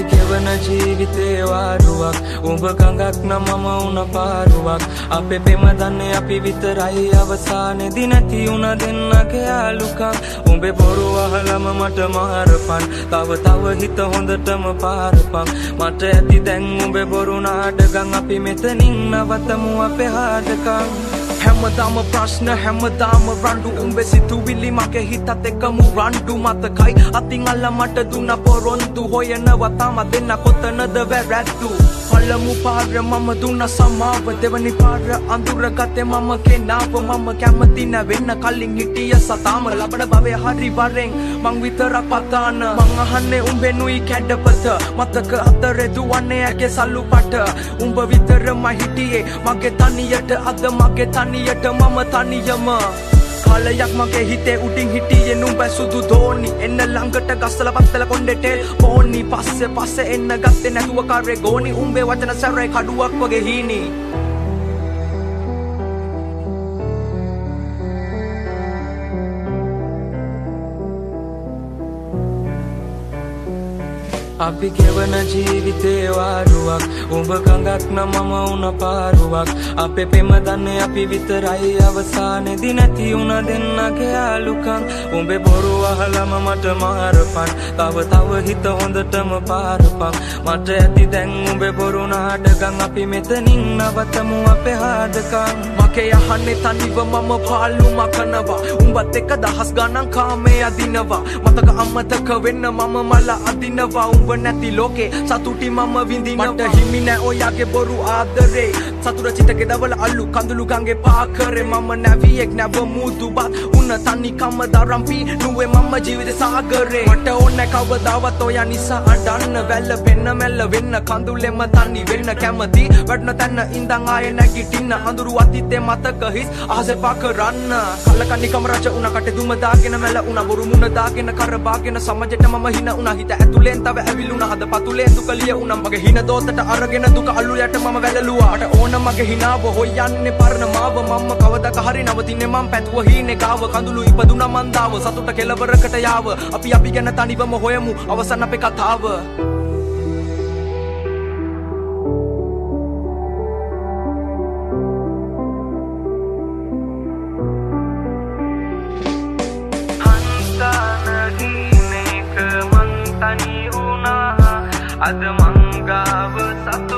අපි ගෙවන ජීවිතේ වාරුවක් උඹ ගඟක් නම් මම උන පාරුවක් අපේ පෙම දන්නේ අපි විතරයි අවසානේදී නැති උන දෙන්නගේ යාළුකම් උඹේ බොරු අහලම මට මාරපන් තව හිත හොඳටම පාරපන් මට ඇති දැන් උඹේ බොරු නාඩගම් අපි මෙතනින් නවතමු අපේ හාඩකම් හැමදාම ප්‍රශ්න හැමදාම රණ්ඩු උඹේ සිතුවිලි මගේ හිතත් එක්කම රණ්ඩු මතකයි අතින් අල්ල මට දුන්න පොරොන්දු හොයනවා තාම දෙන්න කොතනද වැරැද්දු පළමු පාර මම දුන්න සමාව දෙවනි පාර අඳුරගත්තේ මම කෙනාව මම කැමති නැවෙන්න කලින් හිටිය සතාම ලබන භවය හරි වරෙන් මං විතරක් පතාන මං අහන්නේ උඹෙනුයි කැඩපත මතක අතරේ දුවන්නේ ඇගේ සල්ලු පට උඹ විතරම හිටියේ මගේ තනියට අද මගේ තනියට මම තනියම කාලයක් මගේ හිතේ උඩින් හිටියේ නුඹ සුදු දෝනි එන්න ළඟට ගස්සලා පත්තල කොණ්ඩේ පෝනි පස්සේ එන්න ගත්තේ නැතුව කාරේ ගෝනි උඹේ වචන සැරේ කඩුවක් වගේ හීනි අපි ගෙවන ජීවිතේ වාරුවක් උඹ ගඟක් නම් මම උන පාරුවක් අපේ පෙම දන්නේ අපි විතරයි අවසානේදී නැති උන දෙන්නගේ යාළුකම් උඹේ බොරු අහලම මට මාරපන් තව හිත හොඳටම පාරපන් මට ඇති දැන් උඹේ බොරු නාඩගම් අපි මෙතනින් නවතමු අපේ හාඩකම් මගේ යහන්නේ තනිව මම පාළු මකනවා උඹත් එක්ක දහස් ගණන් කාමේ අදිනවා මතක අමතක වෙන්න මම මල අදිනවා උඹ නැති ලෝකේ සතුටි මම විඳිනවා මට හිමි නෑ ඔයාගේ බොරු ආදරේ සතුට චිතකේ දවල අල්ලු කඳුළු ගංගේ පාකරේ මම නැවියෙක් නැව මුදුබත් උන තනි කම දරම්පි නුවේ මම ජීවිත සාගරේ මට ඕනේ කවදාවත් ඔයා නිසා අඬන්න වැල්ල පෙන්න මැල්ල වෙන්න කඳුලෙම තනි වෙන්න කැමති වඩන තැන ඉඳන් ආයේ නැගිටින්න අඳුරු අතීතේ මතක හිස් අහසේ පා කරන්න කල්ලකන්නි කම රජ උන කටේ දුම දාගෙන මැල උන බොරු මුණ දාගෙන කරබාගෙන සමජෙට මම හින උන හිත ඇතුලෙන් තව ඇවිලුන හද පතුලේ දුක ලිය උන මගේ හින දෝතට අරගෙන දුක අලු යට මම වැළලුවා මට ඕන මගේ හිනාව හොයන්නේ පරණ මාව මම කවදක හරි නවතින්නේ මම පැතුව හීනේ ගාව කඳුළු ඉපදුන මන්දාව සතුට කෙලවරකට යාව අපි ගැන තනිවම හොයමු අවසන් අපේ කතාව අද මංගාව සත්